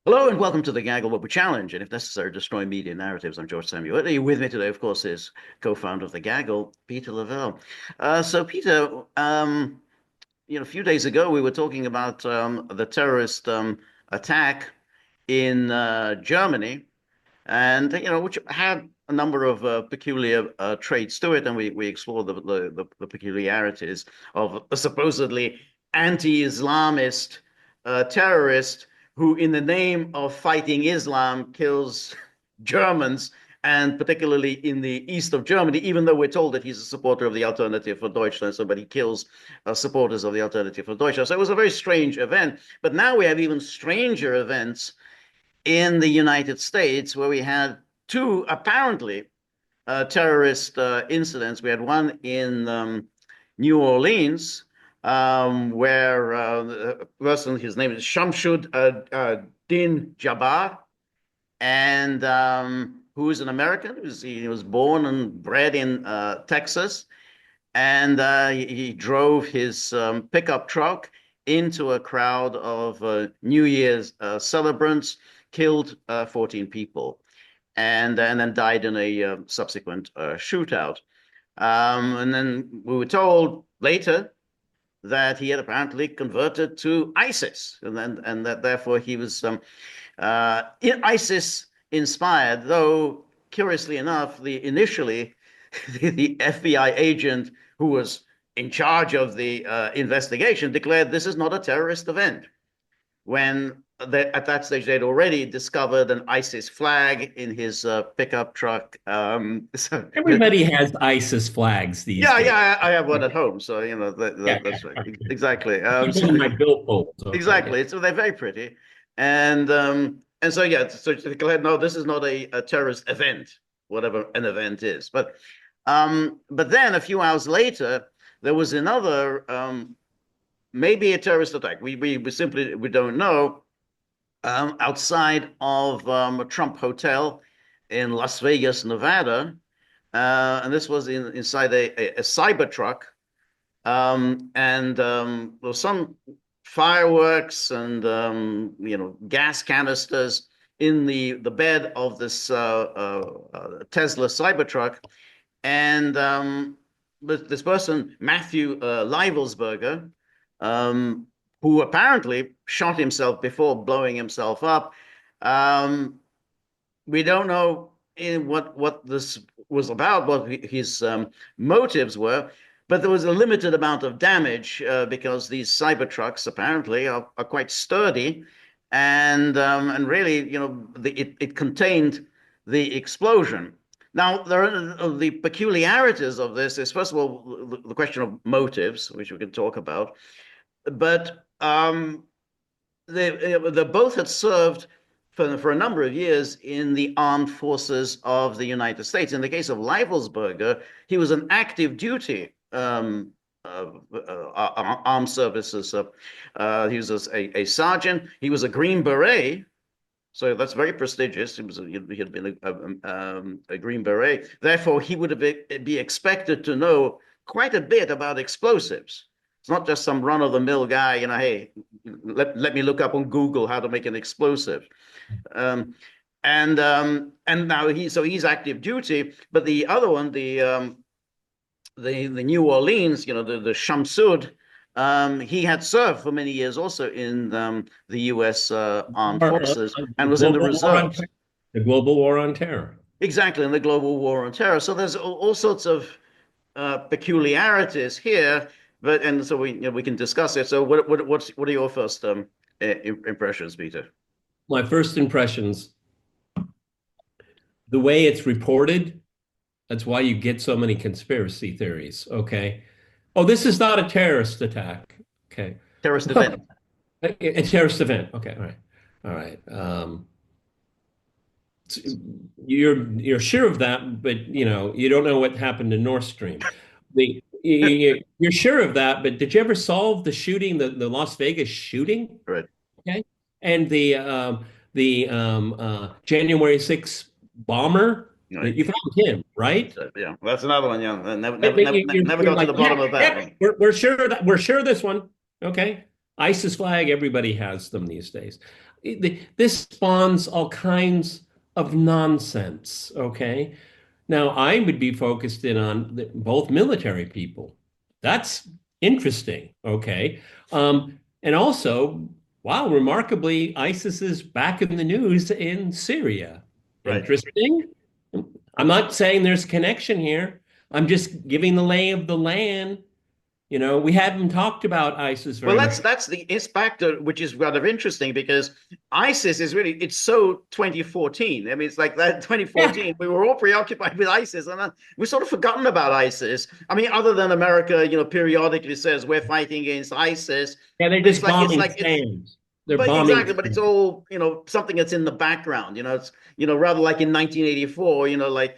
Hello and welcome to the Gaggle Wobble Challenge, and if necessary, destroy media narratives. I'm George Szamuely. With me today, of course, is co-founder of the Gaggle, Peter Lavelle. Peter, a few days ago we were talking about the terrorist attack in Germany, and which had a number of peculiar traits to it, and we explored the peculiarities of a supposedly anti-Islamist terrorist who, in the name of fighting Islam, kills Germans, and particularly in the east of Germany, even though we're told that he's a supporter of the Alternative for Deutschland, so but he kills supporters of the Alternative for Deutschland. So it was a very strange event. But now we have even stranger events in the United States, where we had two apparently terrorist incidents. We had one in New Orleans, where the person, his name is Shamshud Din Jabbar, and who is an American. He was born and bred in Texas, and he drove his pickup truck into a crowd of New Year's celebrants, killed 14 people, and then died in a subsequent shootout. And then we were told later that he had apparently converted to ISIS, and that therefore he was ISIS inspired. Though curiously enough, the initially the FBI agent who was in charge of the investigation declared this is not a terrorist event, when at that stage they'd already discovered an ISIS flag in his pickup truck. So Everybody has ISIS flags these yeah, days. yeah, I have one at Okay. home, so Yeah, that's right, yeah. exactly. It's one of my billfolds. Okay, yeah. Exactly. So they're very pretty, and so yeah, so to declare no, this is not a terrorist event, whatever an event is. But then a few hours later, there was another maybe a terrorist attack. We simply we don't know, outside of a Trump hotel in Las Vegas, Nevada, and this was inside a cyber truck, and there was some fireworks and gas canisters in the bed of this Tesla Cybertruck, and this person Matthew Leibelsberger, um, who apparently shot himself before blowing himself up. Um, we don't know what this was about, what his motives were, but there was a limited amount of damage because these cyber trucks apparently are quite sturdy, and really, it contained the explosion. Now, there are the peculiarities of this is, first of all, the question of motives, which we can talk about, but they both had served for a number of years in the armed forces of the United States. In the case of Leibelsberger, he was an active duty armed services. He was a sergeant. He was a Green Beret. So that's very prestigious. He had been a Green Beret. Therefore, he would be expected to know quite a bit about explosives. It's not just some run-of-the-mill guy, hey, let me look up on Google how to make an explosive. Um, and now he's active duty, but the other one, the New Orleans, the Shamsud, he had served for many years also in the U.S. Armed Forces and The was in the global war on reserves. terror. The global war on terror. Exactly, in the global war on terror. So there's all sorts of peculiarities here, but and so we can discuss it. So what are your first impressions, Peter? My first impressions, the way it's reported, that's why you get so many conspiracy theories. Okay. Oh, this is not a terrorist attack. Okay. Terrorist event. A terrorist event. Okay. All right. All right. You're sure of that, but you don't know what happened in Nord Stream. You're sure of that, but did you ever solve the shooting, the Las Vegas shooting? Right. Okay, and the January 6th bomber, Right. you found him, right? Yeah, that's another one. Yeah, But never you're got to like, the bottom yeah, of that yeah, one. we're sure that we're sure of this one. Okay. ISIS flag, everybody has them these days. This spawns all kinds of nonsense, okay? Now, I would be focused in on both military people. That's interesting, okay? And also, wow, remarkably, ISIS is back in the news in Syria. Right. Interesting. I'm not saying there's connection here. I'm just giving the lay of the land. We haven't talked about ISIS Well, very much. that's the it's factor, which is rather interesting because ISIS is really it's so 2014. I mean, it's like that Yeah, 2014. We were all preoccupied with ISIS, and we've sort of forgotten about ISIS. I mean, other than America, periodically says we're fighting against ISIS, yeah, they're but just bombing towns. They're but bombing exactly, but it's towns. all something that's in the background. It's rather like in 1984. Like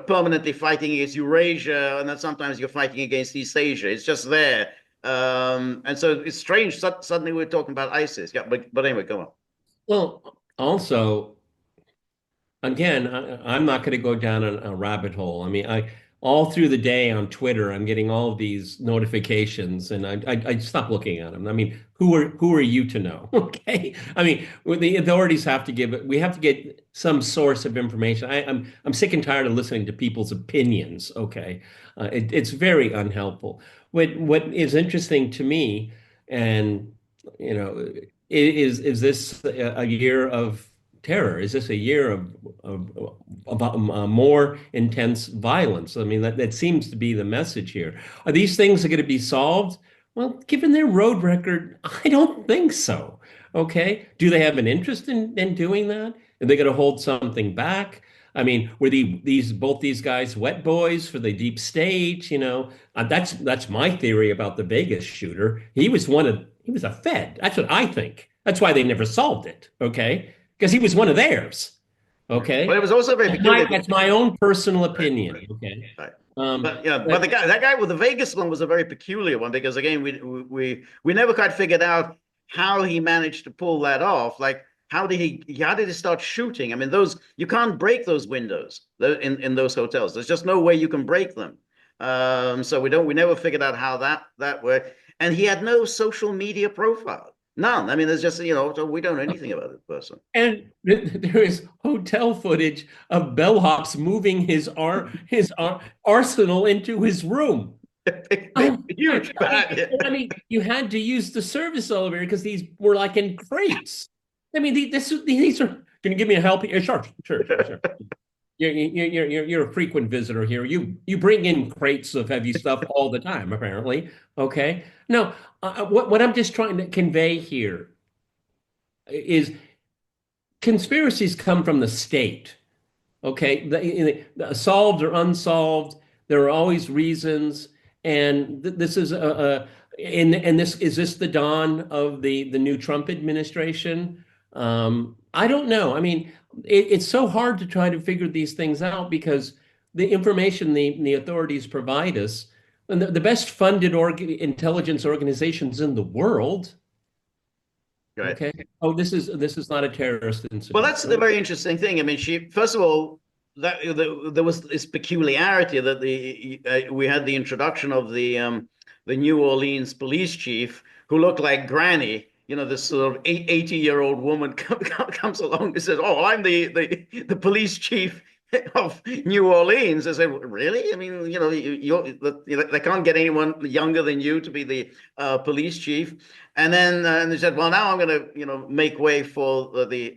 permanently fighting against Eurasia, and then sometimes you're fighting against East Asia. It's just there, and so it's strange. Suddenly we're talking about ISIS. Yeah, but anyway, go on. Well, also, again, I'm not going to go down a rabbit hole. I mean, I all through the day on Twitter, I'm getting all of these notifications, and I stop looking at them. I mean, who are you to know? Okay, I mean, the authorities have to give it. We have to get some source of information. I'm sick and tired of listening to people's opinions. Okay, it's very unhelpful. What is interesting to me, and you know, is this a year of terror? Is this a year of more intense violence? I mean, that seems to be the message here. Are these things going to be solved? Well, given their road record, I don't think so. Okay. Do they have an interest in doing that? Are they going to hold something back? I mean, were both these guys wet boys for the deep state? That's my theory about the Vegas shooter. He was a Fed. That's what I think. That's why they never solved it. Okay, because he was one of theirs. Yeah. But it Okay, was also very peculiar. that's my own personal Right, opinion. right, Okay, right. um, But but that guy with the Vegas one was a very peculiar one because again we never quite figured out how he managed to pull that off. Like how did he start shooting? I mean those you can't break those windows in those hotels. There's just no way you can break them. So we never figured out how that worked. And he had no social media profile. None. I mean, there's just so we don't know anything about this person. and there is hotel footage of bellhops moving his arsenal into his room. I, Huge bag. I mean, you had to use the service elevator because these were like in crates. I mean, these are. Can you give me a help here? Sure, sure, sure, sure. You're a frequent visitor here. You bring in crates of heavy stuff all the time, apparently. Okay. No, what I'm just trying to convey here is conspiracies come from the state. Okay, solved or unsolved, there are always reasons, and this is and this is this the dawn of the new Trump administration? I don't know. I mean, it's so hard to try to figure these things out because the information the authorities provide us, and the best funded intelligence organizations in the world. Right. Okay. Oh, this is not a terrorist Well, incident. that's the very interesting thing. I mean, she first of all there was this peculiarity that we had the introduction of the New Orleans police chief who looked like Granny. This sort of 80-year-old woman comes along and says, "Oh, I'm the police chief of New Orleans." I said, "Really? I mean, they can't get anyone younger than you to be the police chief." And then they said, "Well, now I'm going to, make way for the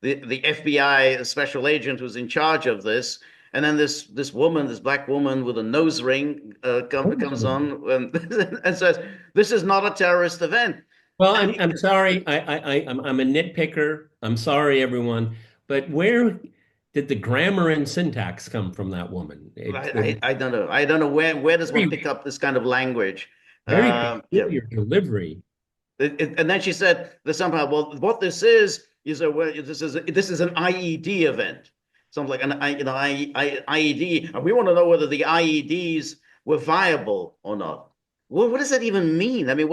FBI special agent who's in charge of this." And then this woman, this black woman with a nose ring, comes on and says, "This is not a terrorist event." Well, And I'm sorry. I'm a nitpicker. I'm sorry, everyone. But where did the grammar and syntax come from that woman? I don't know. I don't know where does one Very, pick up this kind of language. very Yeah. peculiar delivery. And then she said that somehow, well, what this is this is an IED event, something like an IED, and we want to know whether the IEDs were viable or not. Well, what does that even mean? I mean,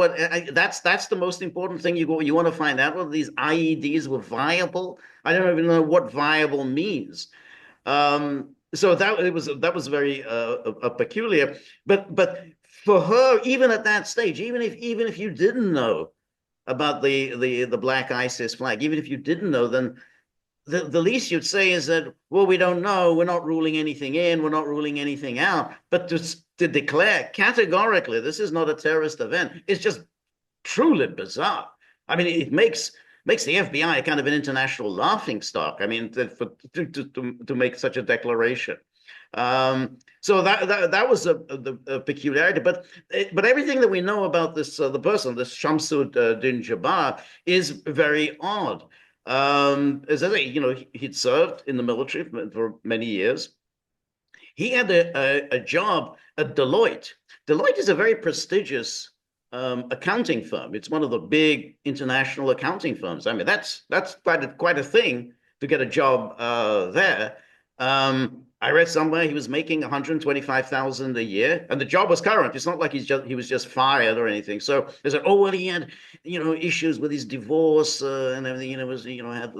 that's the most important thing you want to find out whether these IEDs were viable. I don't even know what viable means. So that was very peculiar. But for her, even at that stage, even if you didn't know about the black ISIS flag. Even if you didn't know, then the least you'd say is that, well, we don't know, we're not ruling anything in, we're not ruling anything out. But to declare categorically this is not a terrorist event, it's just truly bizarre. I mean, it makes the FBI kind of an international laughing stock. I mean, to make such a declaration. So that was a peculiarity, but everything that we know about this the person, this Shamsud Din Jabbar, is very odd. As I say, he'd served in the military for many years. He had a job at Deloitte. Deloitte is a very prestigious accounting firm. It's one of the big international accounting firms. I mean, that's quite a thing to get a job there. I read somewhere he was making 125,000 a year, and the job was current. It's not like he was just fired or anything. So they said, oh well, he had issues with his divorce and everything. Had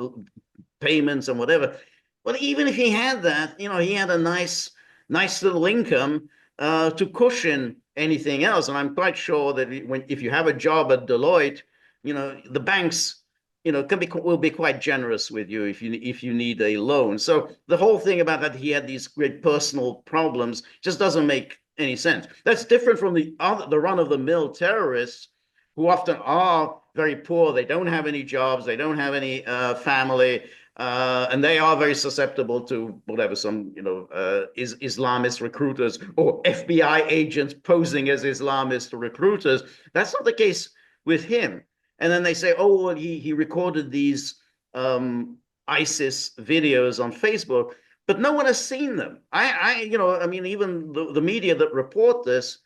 payments and whatever. Well, even if he had that, he had a nice little income to cushion anything else. And I'm quite sure that if you have a job at Deloitte, the banks, will be quite generous with you if you need a loan. So the whole thing about that he had these great personal problems just doesn't make any sense. That's different from the run of the mill terrorists who often are very poor. They don't have any jobs. They don't have any family. And they are very susceptible to whatever some Islamist recruiters or FBI agents posing as Islamist recruiters. That's not the case with him. And then they say, oh, well, he recorded these ISIS videos on Facebook, but no one has seen them. I mean, even the media that report this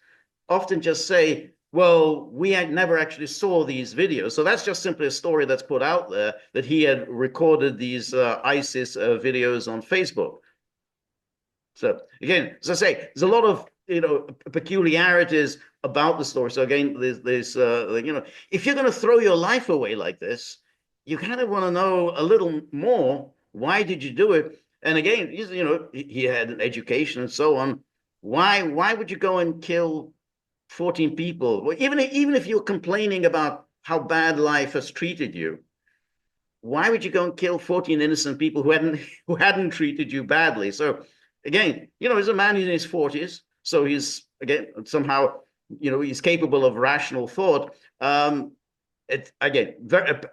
often just say, well, we never actually saw these videos. So that's just simply a story that's put out there that he had recorded these ISIS videos on Facebook. So again, as I say, there's a lot of peculiarities about the story. So again, if you're going to throw your life away like this, you kind of want to know a little more. Why did you do it? And again, he had an education and so on. Why would you go and kill 14 people? Well, even if you're complaining about how bad life has treated you, why would you go and kill 14 innocent people who hadn't treated you badly? So again, he's a man in his 40s, so he's again somehow he's capable of rational thought. It again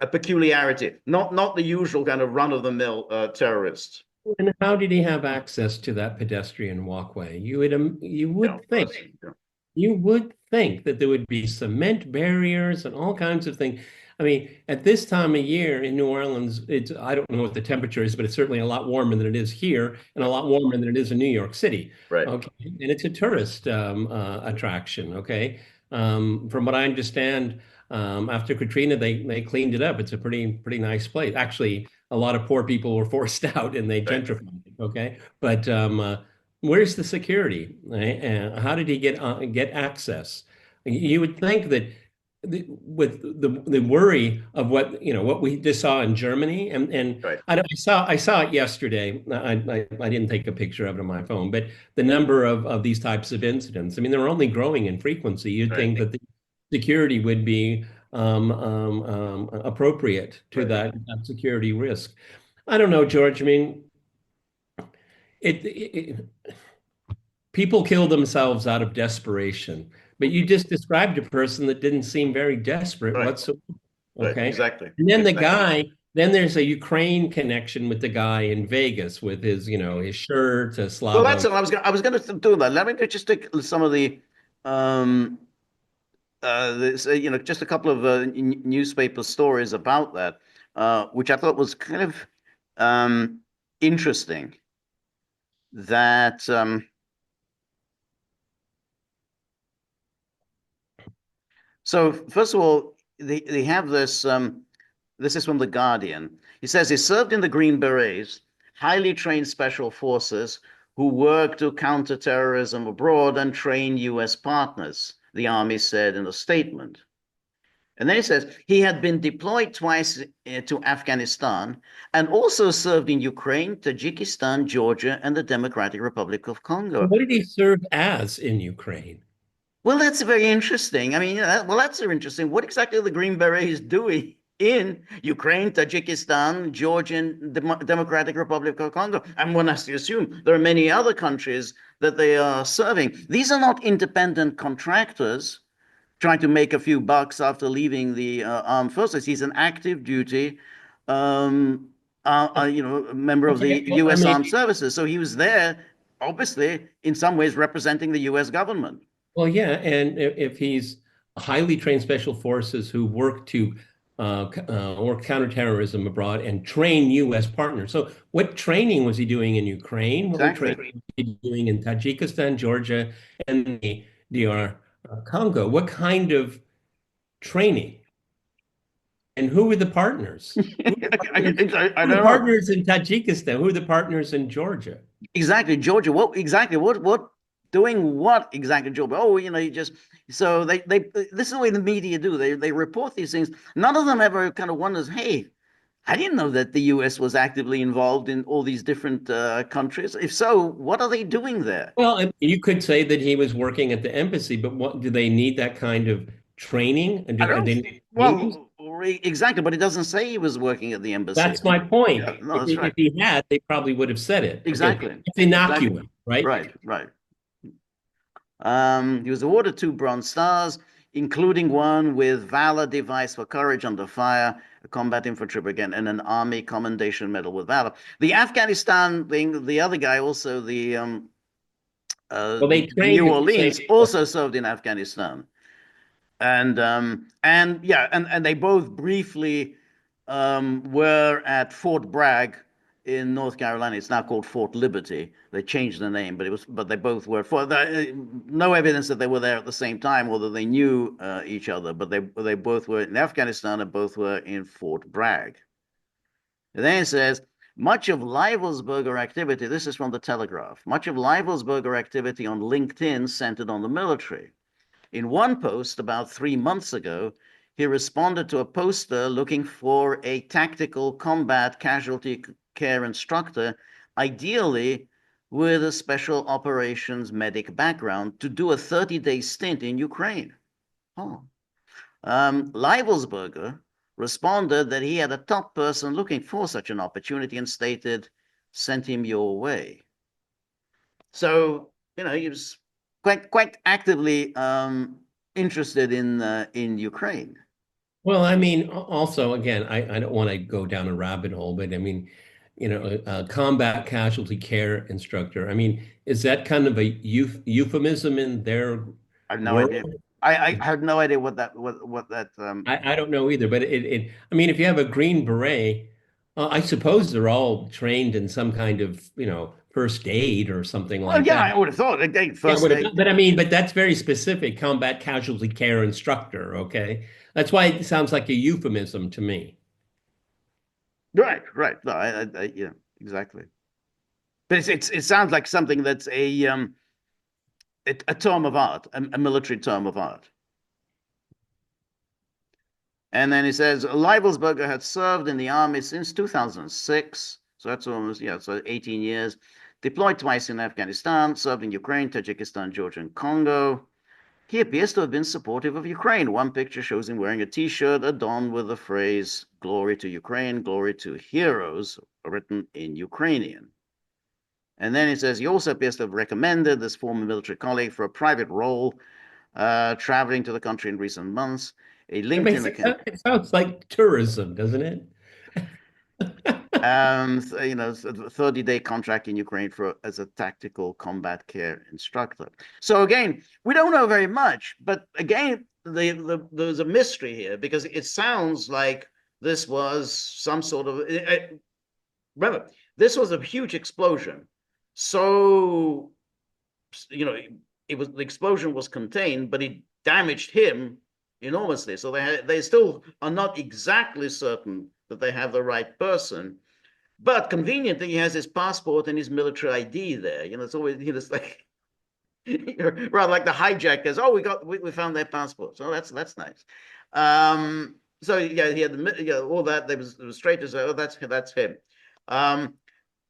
a peculiarity, not the usual kind of run of the mill terrorist. And how did he have access to that pedestrian walkway? You No, would of think course. No. You would think that there would be cement barriers and all kinds of things. I mean, at this time of year in New Orleans, I don't know what the temperature is, but it's certainly a lot warmer than it is here and a lot warmer than it is in New York City. Right. Okay. And it's a tourist attraction. Okay. From what I understand, after Katrina, they cleaned it up. It's a pretty nice place. Actually, a lot of poor people were forced out and they Right. gentrified it. Okay. But where's the security? Right? How did he get access? You would think that with the worry of what we just saw in Germany, and Right. I saw it yesterday. I didn't take a picture of it on my phone, but the number of these types of incidents. I mean, they're only growing in frequency. You'd Right. think that the security would be appropriate to Right. that security risk. I don't know, George. I mean, it people kill themselves out of desperation, but you just described a person that didn't seem very desperate Right. whatsoever. Right. Okay. Exactly. And then Exactly. then there's a Ukraine connection with the guy in Vegas with his shirt, a Well, that's Slavo. what I was going to do that. Let me just take some of the um just a couple of newspaper stories about that, which I thought was kind of interesting. That So first of all, they have this. This is from the Guardian. He says he served in the Green Berets, highly trained special forces who work to counter terrorism abroad and train U.S. partners. The army said in a statement. And then he says he had been deployed twice to Afghanistan and also served in Ukraine, Tajikistan, Georgia, and the Democratic Republic of Congo. What did he serve as in Ukraine? Well, that's very interesting. I mean, well, that's very interesting. What exactly are the Green Berets doing in Ukraine, Tajikistan, Georgia, and Democratic Republic of Congo? And one has to assume there are many other countries that they are serving. These are not independent contractors trying to make a few bucks after leaving the armed forces. He's an active duty, member of Okay, the well, I U.S. mean, Armed Services. So he was there, obviously, in some ways representing the U.S. government. well, yeah, and if he's highly trained special forces who work to work counterterrorism abroad and train U.S. partners. So, what training was he doing in Ukraine? What Exactly. training was he doing in Tajikistan, Georgia, and the DR Congo? What kind of training? And who were the partners? I Who were don't the know. partners in Tajikistan? Who were the partners in Georgia? Exactly, Georgia. What exactly? What doing what exactly, Georgia? Oh, you just so they this is the way the media do. They report these things. None of them ever kind of wonders, hey, I didn't know that the U.S. was actively involved in all these different countries. If so, what are they doing there? Well, you could say that he was working at the embassy, but what do they need that kind of training? And I do they don't. need names? Well, exactly, but it doesn't say he was working at the embassy. That's my point. Yeah, no, If, that's right. if he had, they probably would have said it. Okay, Exactly, it's exactly. innocuous, right? Right, right. He was awarded two Bronze Stars, including one with Valor Device for Courage Under Fire, a combat infantry brigade, and an Army Commendation Medal with Valor. The Afghanistan thing, the other guy also, Well, they the New trained at the same Orleans, also served in Afghanistan. And yeah, and they both briefly were at Fort Bragg in North Carolina. It's now called Fort Liberty. They changed the name, but they both were for no evidence that they were there at the same time or that they knew each other. But they both were in Afghanistan and both were in Fort Bragg. And then it says much of Leibelsberger activity. This is from the Telegraph. Much of Leibelsberger activity on LinkedIn centered on the military. In one post about 3 months ago, he responded to a poster looking for a tactical combat casualty care instructor, ideally with a special operations medic background, to do a 30-day stint in Ukraine. Oh. Leibelsberger responded that he had a top person looking for such an opportunity and stated, sent him your way. So, he was quite actively interested in Ukraine. Well, I mean, also, again, I don't want to go down a rabbit hole, but I mean, a combat casualty care instructor. I mean, is that kind of a euphemism in their I have no idea. world? I have no idea what that I don't know either, but I mean, if you have a Green Beret, I suppose they're all trained in some kind of, first aid or something well, like yeah, that. I would have thought again Yeah, first aid. but I mean, but that's very specific, combat casualty care instructor, okay? That's why it sounds like a euphemism to me. Right, right. No, yeah, exactly. But it sounds like something that's a term of art, a military term of art. And then he says Leibelsberger had served in the army since 2006. So that's almost, yeah, so 18 years. Deployed twice in Afghanistan, served in Ukraine, Tajikistan, Georgia, and Congo. He appears to have been supportive of Ukraine. One picture shows him wearing a t shirt adorned with the phrase, Glory to Ukraine, glory to heroes, written in Ukrainian. And then he says he also appears to have recommended this former military colleague for a private role, traveling to the country in recent months. A It makes LinkedIn it, account. it sounds like tourism, doesn't it? 30-day contract in Ukraine for as a tactical combat care instructor. So again, we don't know very much, but again, there's a mystery here because it sounds like this was some sort of remember, this was a huge explosion. So you know, it was the explosion was contained, but it damaged him enormously. So they still are not exactly certain that they have the right person. But conveniently, he has his passport and his military ID there. It's always it's like rather like the hijackers. Oh, we found their passport. So that's nice. So yeah, he had all that. There was straight to say, oh, that's him. Um,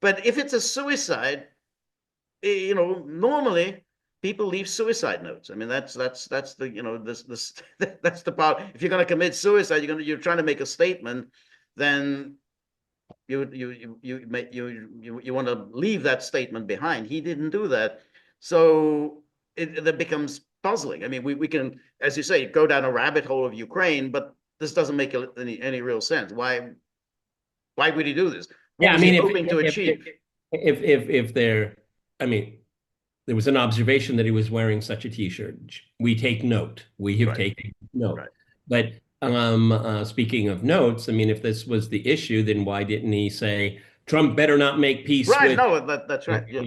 but if it's a suicide, normally people leave suicide notes. I mean, that's the, this that's the part. If you're going to commit suicide, you're trying to make a statement, then you want to leave that statement behind. He didn't do that, so that becomes puzzling. I mean, we can, as you say, go down a rabbit hole of Ukraine, but this doesn't make any real sense. Why would he do this? What Yeah, I was he mean, hoping to achieve? if there, I mean, there was an observation that he was wearing such a T-shirt. We take note. We have Right, taken note. right, But speaking of notes, I mean, if this was the issue, then why didn't he say Trump better not make peace right. with? No, that's right. Yeah.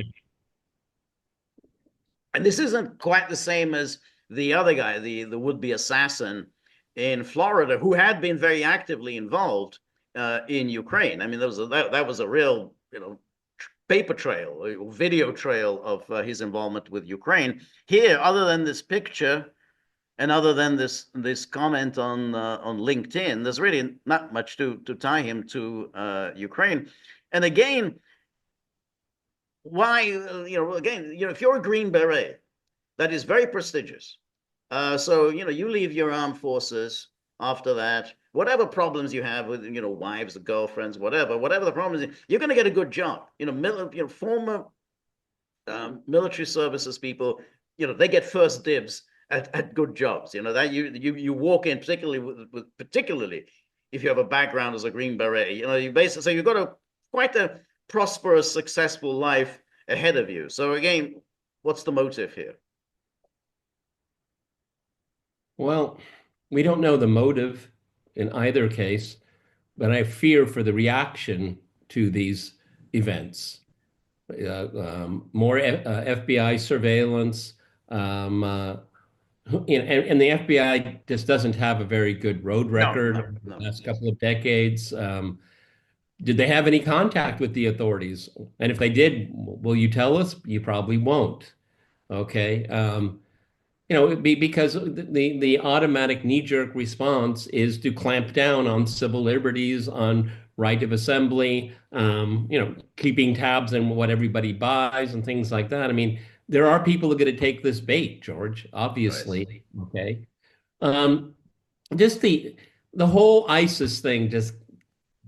And this isn't quite the same as the other guy, the would-be assassin in Florida, who had been very actively involved in Ukraine. I mean, that was a real, paper trail, video trail of his involvement with Ukraine. Here, other than this picture and other than this comment on LinkedIn, there's really not much to tie him to Ukraine. And again, why, if you're a Green Beret, that is very prestigious. So, you leave your armed forces after that. Whatever problems you have with, wives or girlfriends, whatever the problem is, you're going to get a good job. Former military services people, they get first dibs at good jobs. That you walk in, particularly if you have a background as a Green Beret. You basically, so you've got quite a prosperous, successful life ahead of you. So again, what's the motive here? Well, we don't know the motive in either case, but I fear for the reaction to these events. More FBI surveillance, um, uh, and the FBI just doesn't have a very good road No, record no, over the no. last Yes. couple of decades. Did they have any contact with the authorities? And if they did, will you tell us? You probably won't. Okay. It'd be because the automatic knee-jerk response is to clamp down on civil liberties, on right of assembly, keeping tabs on what everybody buys and things like that. I mean, there are people who are going to take this bait, George, Right. obviously. Okay. Um, just the whole ISIS thing just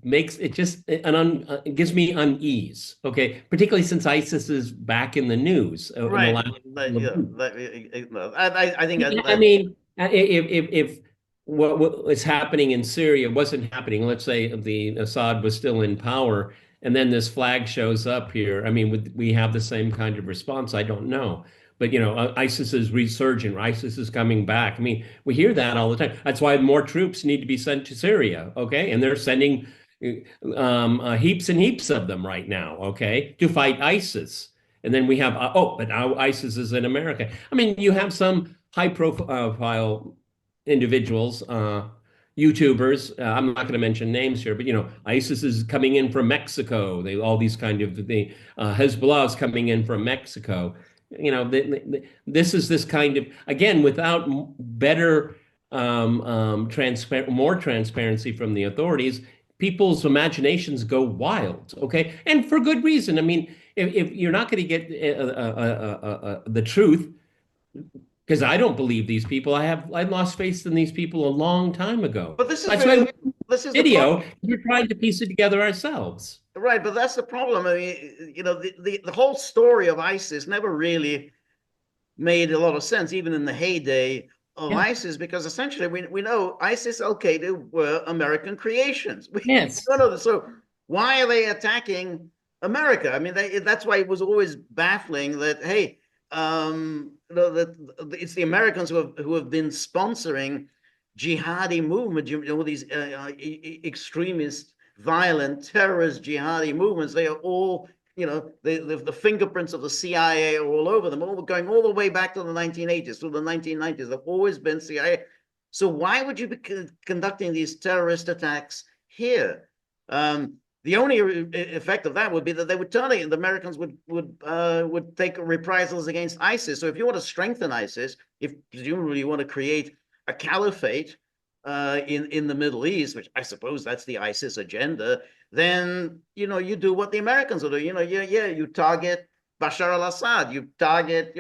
makes it just it gives me unease. Okay, particularly since ISIS is back in the news in the Right. last couple of weeks. No, I think I mean, if what is happening in Syria wasn't happening, let's say the Assad was still in power, and then this flag shows up here. I mean, would we have the same kind of response? I don't know. But ISIS is resurgent. ISIS is coming back. I mean, we hear that all the time. That's why more troops need to be sent to Syria. Okay, and they're sending heaps and heaps of them right now. Okay, to fight ISIS. And then we have but now ISIS is in America. I mean, you have some high profile individuals, YouTubers. I'm not going to mention names here, but ISIS is coming in from Mexico. All these kind of Hezbollah is coming in from Mexico. This is this kind of again without better more transparency from the authorities. People's imaginations go wild. Okay, and for good reason. I mean, if you're not going to get the truth because I don't believe these people. I lost faith in these people a long time ago. but That's why we this is the video. problem. We're trying to piece it together ourselves. Right, but that's the problem. I mean, the whole story of ISIS never really made a lot of sense, even in the heyday of Yeah. ISIS, because essentially we know ISIS, Al Qaeda were American creations. We Yes. don't know this. So why are they attacking America? I mean, that's why it was always baffling that, hey, that it's the Americans who have been sponsoring jihadi movement, these extremist, violent, terrorist jihadi movements. They are all, the fingerprints of the CIA are all over them, all going all the way back to the 1980s, to the 1990s. They've always been CIA. So why would you be conducting these terrorist attacks here? The only effect of that would be that they would turn it. The Americans would take reprisals against ISIS. So if you want to strengthen ISIS, if presumably you want to create a caliphate in the Middle East, which I suppose that's the ISIS agenda, then you do what the Americans will do. You target Bashar al-Assad, you target,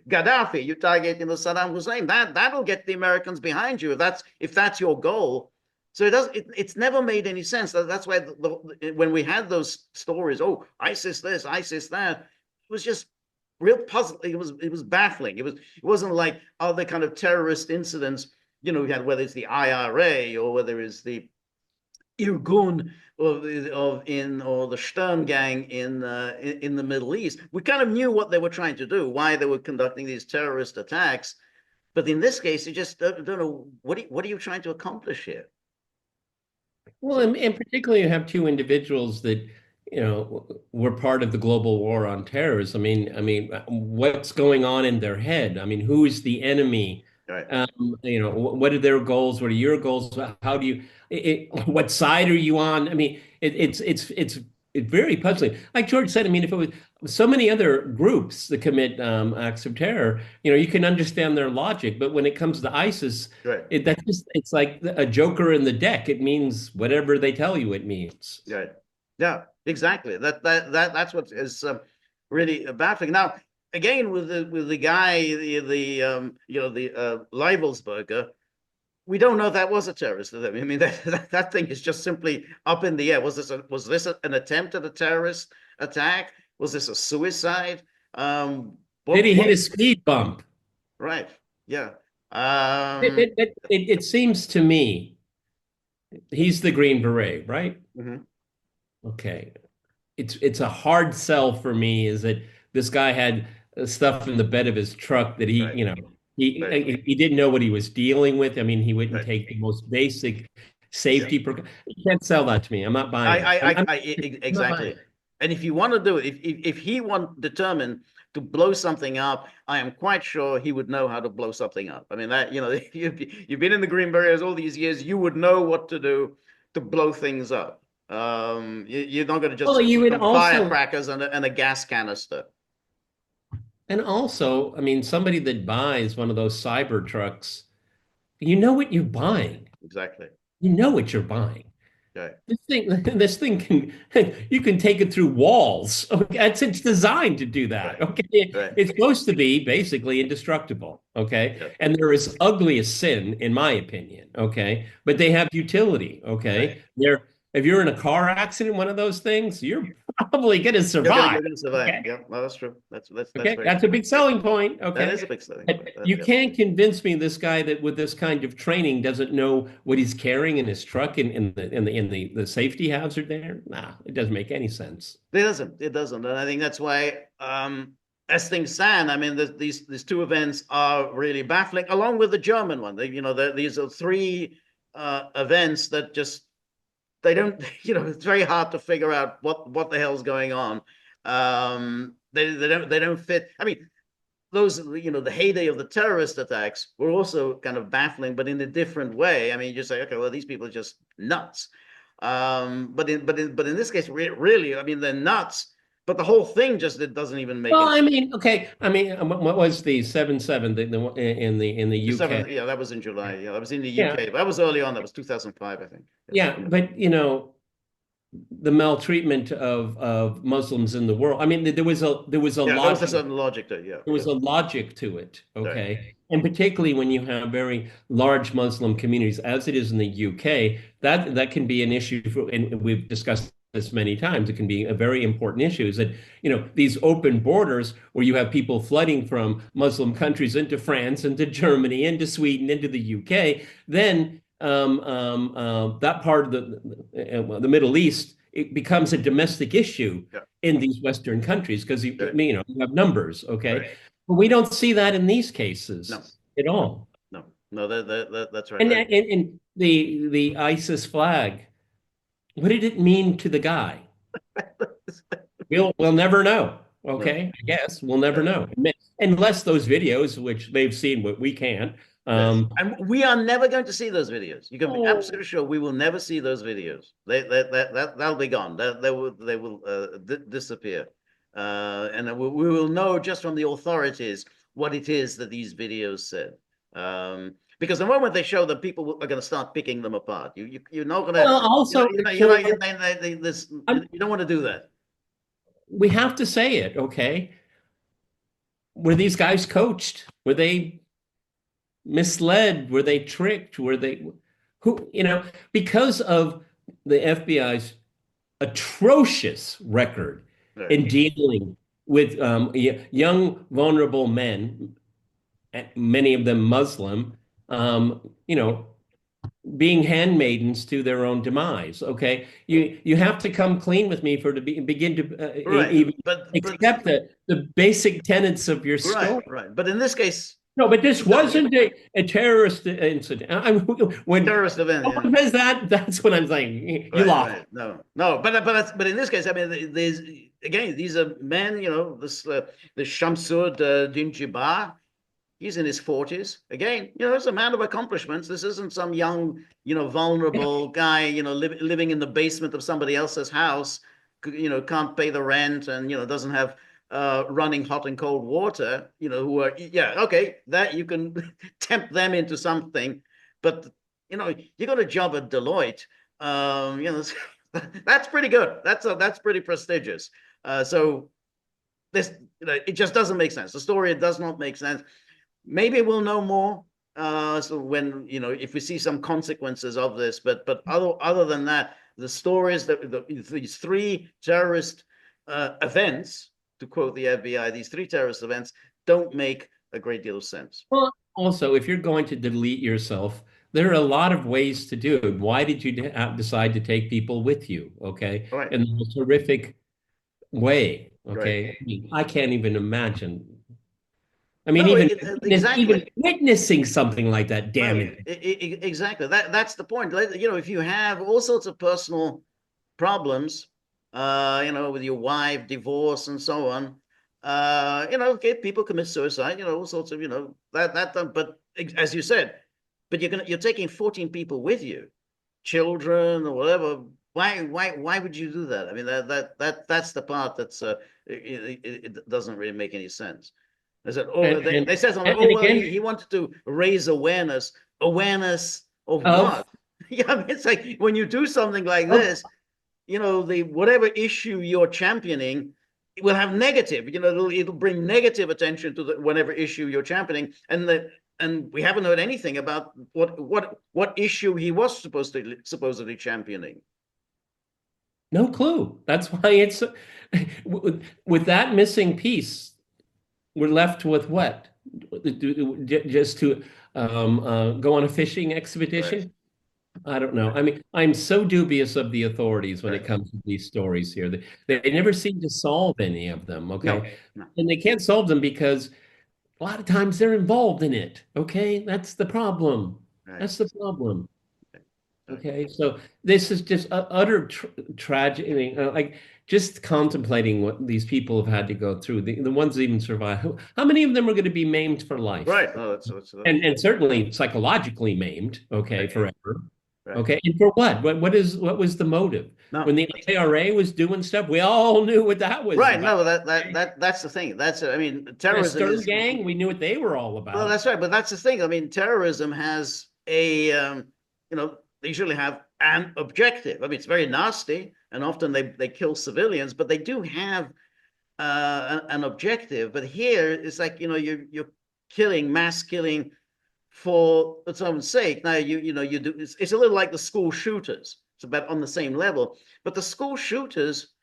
Gaddafi, you target, Saddam Hussein. That'll get the Americans behind you if that's your goal. So it's never made any sense. That's why when we had those stories, oh, ISIS this, ISIS that, it was just real puzzle. It was baffling. It wasn't like other kind of terrorist incidents, we had, whether it's the IRA or whether it's the Irgun or the Stern gang in the Middle East. We kind of knew what they were trying to do, why they were conducting these terrorist attacks. But in this case, you just don't know what are you trying to accomplish here. Well, So and particularly you have two individuals that, were part of the global war on terrorism. What's going on in their head? I mean, who is the enemy? right, What are their goals? What are your goals? How do you, what side are you on? I mean, it's very puzzling. Like George said, I mean, if it was so many other groups that commit acts of terror, you can understand their logic, but when it comes to ISIS, right, it's like a joker in the deck. It means whatever they tell you it means. right. Yeah, exactly. That's what is really baffling. Now, again, with the guy, the Leibelsberger, we don't know if that was a terrorist. I mean, that thing is just simply up in the air. Was this an attempt at a terrorist attack? Was this a suicide? Did he What? hit a speed bump? Right. Yeah. It seems to me he's the Green Beret, right? Mhm. Okay. It's a hard sell for me is that this guy had stuff in the bed of his truck that Right. Right. he didn't know what he was dealing with. I mean, he wouldn't Right. take the most basic Yeah. safety. You can't sell that to me. I'm not I, buying it. I, I, I'm not buying exactly. it. And if you want to do it, if he want determined to blow something up, I am quite sure he would know how to blow something up. I mean, you've been in the Green Berets all these years, you would know what to do to blow things up. You're not going to Well, just you give would them also, firecrackers and a gas canister. and also, I mean, somebody that buys one of those cyber trucks, you know what you're buying. Exactly. You know what you're buying. Right. This thing can you can take it through walls. Okay, it's designed to do that. Right. Okay, Right. it's supposed to be basically indestructible. Okay, Yeah. and there is ugly as sin, in my opinion. Okay, but they have utility. Right. Okay, they're if you're in a car accident, one of those things, you're probably going to You're gonna survive. you're gonna survive. Okay, Yeah. No, that's true. That's okay, very that's a true. big selling point. That Okay, is a big selling but point. you Yeah. can't convince me this guy that with this kind of training doesn't know what he's carrying in his truck and in the safety hazard there. Nah, it doesn't make any sense. It doesn't. It doesn't. And I think that's why, as things stand, I mean, these two events are really baffling, along with the German one. These are three events that just they don't. It's very hard to figure out what the hell's going on. They don't fit. I mean, those, the heyday of the terrorist attacks were also kind of baffling, but in a different way. I mean, you just say, okay, well, these people are just nuts. But in this case, really, I mean, they're nuts. But the whole thing just it doesn't even make Well, any I mean, okay. I mean, what was the 7/7 in the the UK? seventh. Yeah, that was in July. Yeah, that was in the Yeah, UK. That was early on. That was 2005, I think. Yeah, yeah, yeah, but the maltreatment of Muslims in the world. I mean, there was a yeah. There was a logic. certain logic to it. Yeah, There yeah. was a logic to it, Right, okay? And particularly when you have very large Muslim communities, as it is in the UK, that can be an issue for, and we've discussed this many times. It can be a very important issue. Is that these open borders where you have people flooding from Muslim countries into France, into Germany, into Sweden, into the UK, then that part of the Middle East it becomes a domestic issue yeah, in these Western countries because right, you have numbers, right. okay? But we don't see that in these No, cases at no, all. no, no. That's right. And the ISIS flag, what did it mean to the guy? We'll never know. No, Okay, I guess we'll never yeah. know unless those videos, which they've seen, what we can't. Yes. And we are never going to see those videos. You can be Oh, absolutely sure we will never see those videos. That'll be gone. They will disappear. And then we will know just from the authorities what it is that these videos said. Because the moment they show them, people are going to start picking them apart. You're not going to, well, also, you know, George, this, you don't want to do that. we have to say it, okay? Were these guys coached? Were they misled? Were they tricked? Were they who, because of the FBI's atrocious record Right. in dealing with young, vulnerable men, many of them Muslim, you know, being handmaidens to their own demise. Okay, you have to come clean with me for to begin to Right. even But accept the basic tenets of your right, story. right. But in this case, No, but this no, wasn't a terrorist incident. When terrorist event, yeah. someone says that, that's what I'm saying. You Right, lost. right. No, no. But in this case, I mean, there's again, these are men. This Shamsud Dinjibar. He's in his 40s. Again, he's a man of accomplishments. This isn't some young, Yeah. vulnerable guy, living in the basement of somebody else's house, can't pay the rent and, doesn't have running hot and cold water, who are, yeah, okay, that you can tempt them into something. But, you got a job at Deloitte. That's pretty good. That's pretty prestigious. So this, it just doesn't make sense. The story, it does not make sense. Maybe we'll know more. So when if we see some consequences of this, but other than that, the stories these three terrorist events, to quote the FBI, these three terrorist events don't make a great deal of sense. Well, also, if you're going to delete yourself, there are a lot of ways to do it. Why did you decide to take people with you? Okay, All right, in the most horrific way. right. Okay, I can't even imagine. I mean, No, even exactly. witnessing something like that Right, damaging. exactly. That's the point. If you have all sorts of personal problems, with your wife, divorce, and so on, okay, people commit suicide, all sorts of, but as you said, but you're taking 14 people with you, children or whatever. Why would you do that? I mean, that's the part that's it doesn't really make any sense. They said, oh, And they said something. and Oh, well, again, he wanted to raise awareness. Awareness of of what? Yeah, I mean, it's like when you do something like of this, the whatever issue you're championing, it will have negative. It'll bring negative attention to the whatever issue you're championing, and we haven't heard anything about what issue he was supposedly championing. no clue. That's why it's with that missing piece, we're left with what? Just to go on a fishing Right, expedition? I don't know. right, I mean, I'm so dubious of the authorities when it right. comes to these stories here. They never seem to solve any of them, No, okay? no, And they can't solve them because a lot of times they're involved in it, okay? That's the problem. right, That's the problem. right, Okay, so this is just utter tragedy. Like just contemplating what these people have had to go through. The ones that even survive. How many of them are going to be maimed for life, right. No, that's and certainly psychologically maimed? Okay, right, forever. right. Okay, and for what? What was the motive? When No, the IRA was doing stuff, we all knew what that was right. about. No, that's the thing. I mean, The terrorism Stern is Gang, we knew what they were all well. about. That's right, but that's the thing. I mean, terrorism has they usually have an objective. I mean, it's very nasty, and often they kill civilians, but they do have an objective. But here, it's like you're killing, mass killing for its own sake. Now you do. It's a little like the school shooters. It's about on the same level, but the school shooters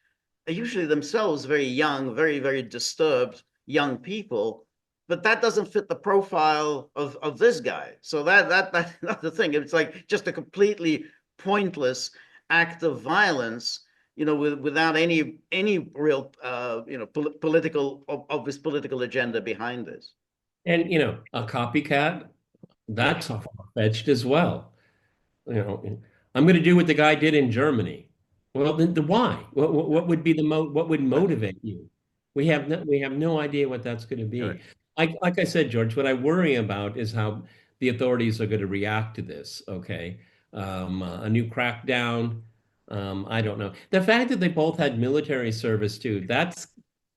are usually themselves very young, very, very disturbed young people. But that doesn't fit the profile of this guy. So that's the thing. It's like just a completely pointless act of violence, without any real political obvious political agenda behind this. And a copycat, that's far-fetched as well. I'm going to do what the guy did in Germany. Well, then why? What would be what would Right. motivate you? We have no idea what that's going to Right. be. Like I said, George, what I worry about is how the authorities are going to react to this. Okay, a new crackdown. I don't know. The fact that they both had military service too, that's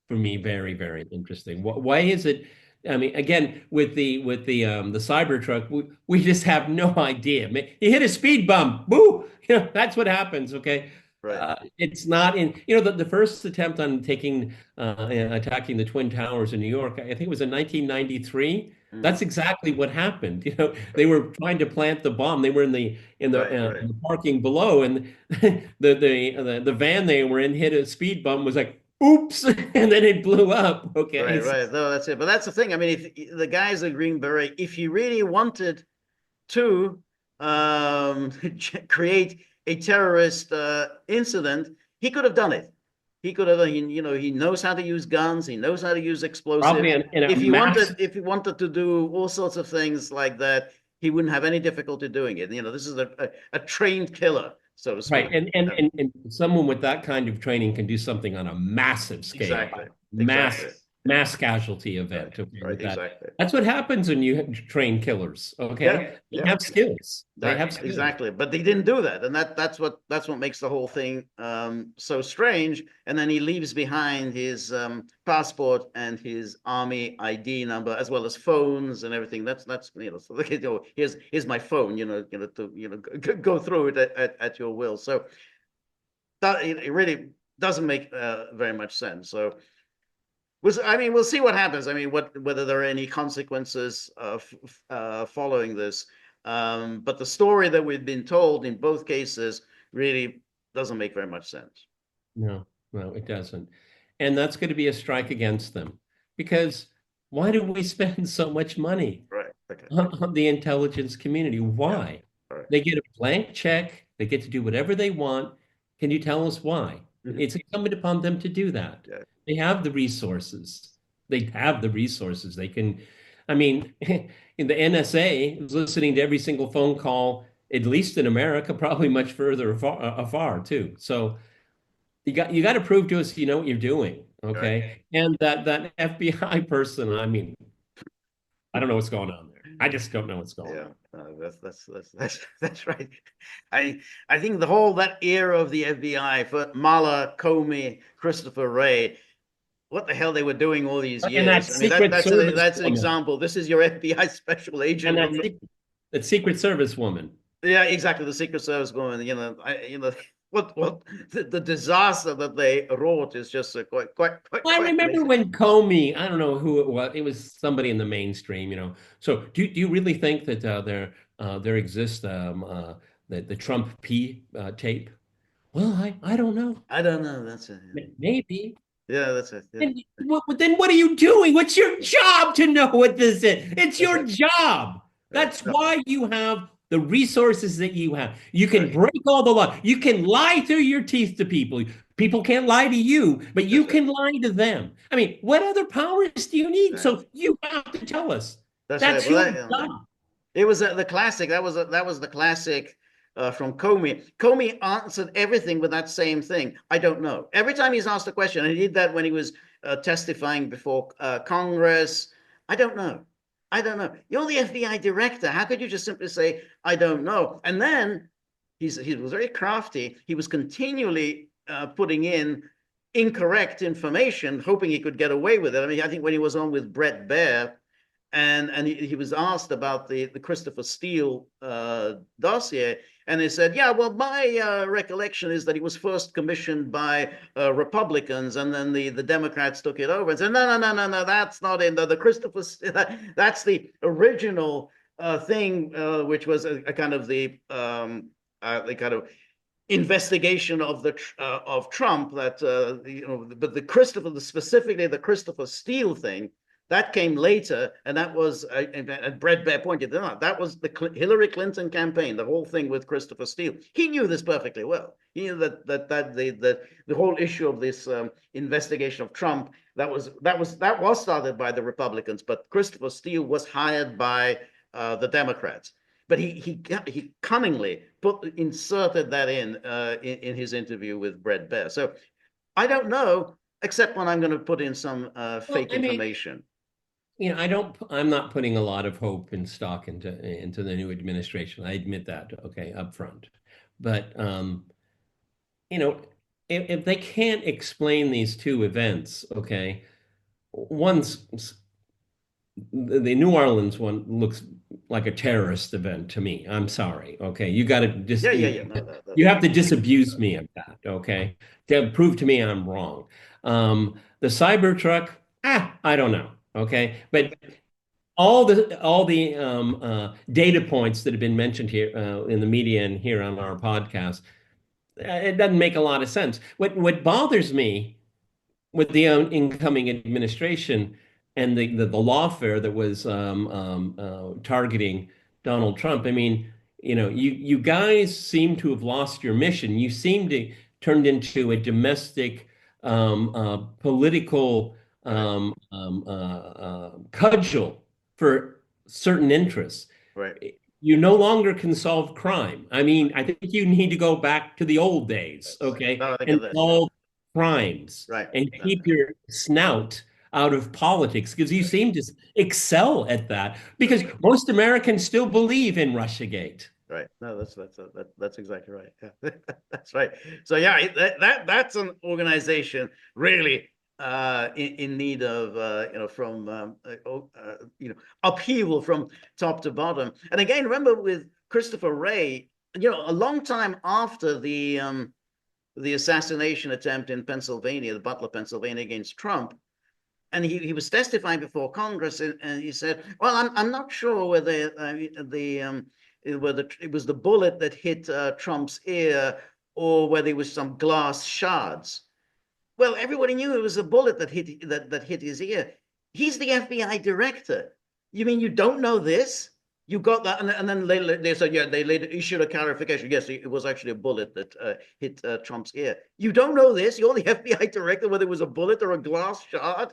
for me very, very interesting. Why is it? I mean, again, with the Cybertruck, we just have no idea. He hit a speed bump. Boo! That's what happens. Okay. right, It's not in, the first attempt on attacking the Twin Towers in New York, I think it was in 1993. mm, That's exactly what happened. They were trying to plant the bomb. They were right, right, in the parking below, and the van they were in hit a speed bump. Was like, oops, and then it blew up. Okay, right, right. No, that's it. But that's the thing. I mean, if the guy's a Green Beret, if he really wanted to create a terrorist incident, he could have done it. He could have, he knows how to use guns. He knows how to use probably explosives. in a massive. If he wanted to do all sorts of things like that, he wouldn't have any difficulty doing it. This is a trained killer, so to Right. speak. And someone with that kind of training can do something on a massive scale, Exactly, mass exactly. Yeah, mass casualty right, event. Okay, right, with that. exactly. That's what happens when you train killers. Yeah, Okay. They yeah. have skills. They Right, have skills. exactly. But they didn't do that, and that's what makes the whole thing so strange. And then he leaves behind his passport and his army ID number, as well as phones and everything. That's so here's my phone. To go through it at your will. So that it really doesn't make very much sense. So I mean, we'll see what happens. I mean, whether there are any consequences following this. But the story that we've been told in both cases really doesn't make very much sense. No, no, it doesn't. And that's going to be a strike against them because why do we spend so much money Right. Okay. on the intelligence community? Yeah. Why? All right. They get a blank check, they get to do whatever they want. Can you tell us why? Mhm. It's incumbent upon them to do that. Yeah. They have the resources. They have the resources. They can, I mean, in the NSA is listening to every single phone call, at least in America, probably much further afar too. So you got to prove to us you know what you're doing, All right. okay? And that FBI person, I mean, I don't know what's going on there. I just don't know what's going Yeah. on. That's right. I think the whole that era of the FBI for Mueller, Comey, Christopher Wray, what the hell they were doing all these And that years. I mean, Secret Service that's an woman, example. This is your FBI special and agent that from the. that Secret Service woman. Yeah, exactly. The Secret Service woman. What the disaster that they wrought is just Well, I quite remember amazing. when Comey, I don't know who it was. It was somebody in the mainstream. So do you really think that there exists the Trump P tape? Well, I don't know. I don't know. That's it. Maybe. Yeah, that's it. Yeah, Then what are you doing? What's your job to know what this is? It's that's your it. job. Right. That's No, why you have the resources that you have. You can right. break all the law. You can lie through your teeth to people. People can't lie to you, but you That's it. can lie to them. I mean, what other powers do you need? Right. So you have to tell us. That's right. That's Well, your that, job. it was the classic. That was the classic from Comey. Comey answered everything with that same thing. I don't know. Every time he's asked a question, and he did that when he was testifying before Congress. I don't know. I don't know. You're the FBI director. How could you just simply say I don't know? And then he was very crafty. He was continually putting in incorrect information, hoping he could get away with it. I mean, I think when he was on with Brett Baer, and he was asked about the Christopher Steele dossier, and he said, "Yeah, well, my recollection is that he was first commissioned by Republicans, and then the Democrats took it over." And said, "No, no, no, no, no, that's not in the Christopher. That's the original thing, which was a kind of the kind of investigation of Trump that but specifically the Christopher Steele thing that came later, and that was and Brett Baer pointed out that was the Hillary Clinton campaign, the whole thing with Christopher Steele. He knew this perfectly well. He knew the whole issue of this investigation of Trump that was started by the Republicans, but Christopher Steele was hired by the Democrats. But he cunningly inserted that in his interview with Brett Baer. So I don't know, except when I'm going to put in some Well, fake I mean, information. I'm not putting a lot of hope and stock into the new administration. I admit that, okay, up front. But you know, if they can't explain these two events, okay, one's the New Orleans one looks like a terrorist event to me. I'm sorry. Okay, you got to just Yeah, yeah, yeah. No, you have to disabuse me of that. Okay, to prove to me I'm wrong. The Cybertruck, I don't know. Okay, but all the data points that have been mentioned here in the media and here on our podcast, it doesn't make a lot of sense. What bothers me with the incoming administration and the lawfare that was targeting Donald Trump. I mean, you guys seem to have lost your mission. You seem to turned into a domestic political Right, cudgel for certain interests. right. You no longer can solve crime. I mean, I think you need to go back to the old days, Yes. okay, No, I think and of this. solve crimes Right. and No, keep your snout out of politics because you seem to excel at that because that's right. most Americans still believe in Russiagate. Right. No, that's exactly right. Yeah. That's right. So yeah, that's an organization really in need of from upheaval from top to bottom. And again, remember with Christopher Wray, a long time after the assassination attempt in Pennsylvania, the Butler, Pennsylvania, against Trump, and he was testifying before Congress, and he said, "Well, I'm not sure whether whether it was the bullet that hit Trump's ear or whether it was some glass shards." Well, everybody knew it was a bullet that hit his ear. He's the FBI director. You mean you don't know this? You got that, and then they said, yeah, they later issued a clarification. Yes, it was actually a bullet that hit Trump's ear. You don't know this? You're the FBI director, whether it was a bullet or a glass shard.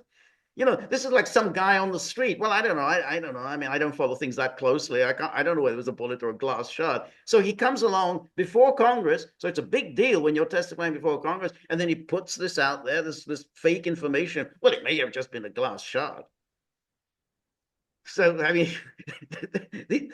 This is like some guy on the street. Well, I don't know. I don't know. I mean, I don't follow things that closely. I don't know whether it was a bullet or a glass shard. So he comes along before Congress. So it's a big deal when you're testifying before Congress. And then he puts this out there, this fake information. Well, it may have just been a glass shard. So, I mean,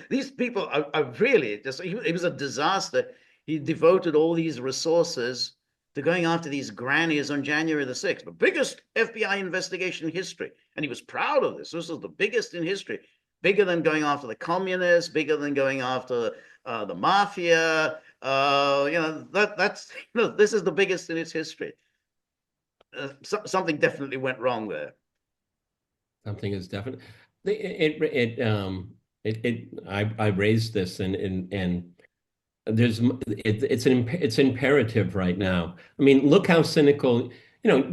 these people are really just, it was a disaster. He devoted all these resources to going after these grannies on January the 6th, the biggest FBI investigation in history. And he was proud of this. This was the biggest in history, bigger than going after the communists, bigger than going after the mafia. This is the biggest in its history. Something definitely went wrong there. Something is definite. I raised this and it's imperative right now. I mean, look how cynical.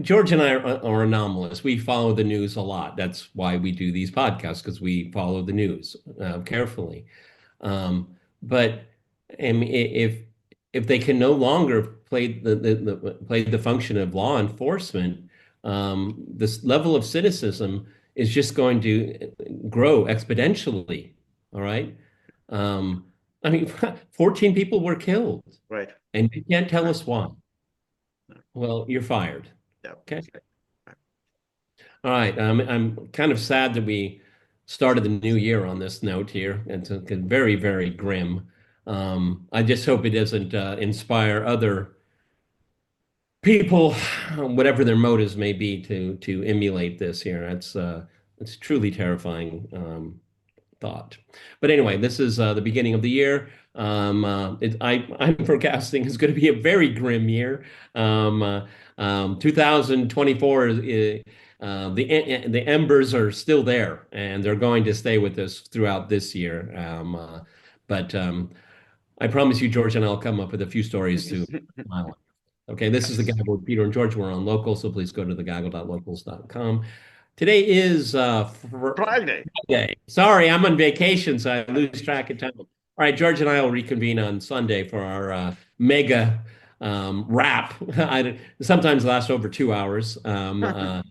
George and I are anomalous. We follow the news a lot. That's why we do these podcasts because we follow the news carefully. But I mean, if they can no longer play the function of law enforcement, this level of cynicism is just going to grow exponentially. All right. Um, I mean, 14 people were killed, Right. and you can't tell Right. us why. Well, you're fired. Yeah. Okay. All right. I'm kind of sad that we started the new year on this note here. It's very, very grim. I just hope it doesn't inspire other people, whatever their motives may be, to emulate this here. It's truly terrifying thought. But anyway, this is the beginning of the year. I'm forecasting it's going to be a very grim year. 2024 the embers are still there, and they're going to stay with us throughout this year. But I promise you, George, and I'll come up with a few stories to smile. Okay, this is the Yes. Gaggle with Peter and George. We're on local, so please go to thegaggle.locals.com. Today is Friday. Friday. Sorry, I'm on vacation, so I lose track of time. All right, George and I will reconvene on Sunday for our mega wrap. I sometimes lasts over 2 hours, but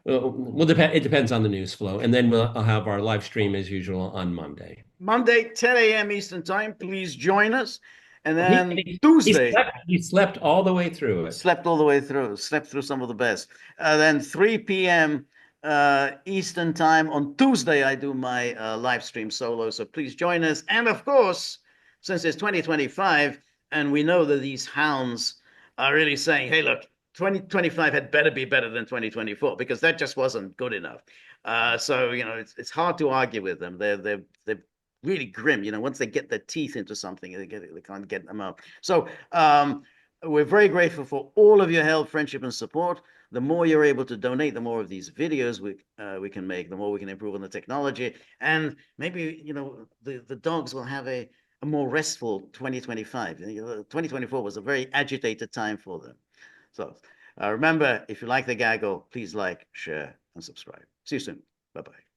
will depend. It depends on the news flow, and then I'll have our live stream as usual on Monday. Monday, 10 a.m. Eastern Time. Please join us. And He, then he, he Tuesday, slept. He slept all the way through it. slept all the way through, slept through some of the best. Then 3 p.m. Eastern Time on Tuesday, I do my live stream solo. So please join us. And of course, since it's 2025, and we know that these hounds are really saying, hey, look, 2025 had better be better than 2024 because that just wasn't good enough. So it's hard to argue with them. They're really grim. Once they get their teeth into something, they can't get them out. So we're very grateful for all of your help, friendship, and support. The more you're able to donate, the more of these videos we can make, the more we can improve on the technology, and maybe the dogs will have a more restful 2025. 2024 was a very agitated time for them. So remember, if you like the gaggle, please like, share, and subscribe. See you soon. Bye bye.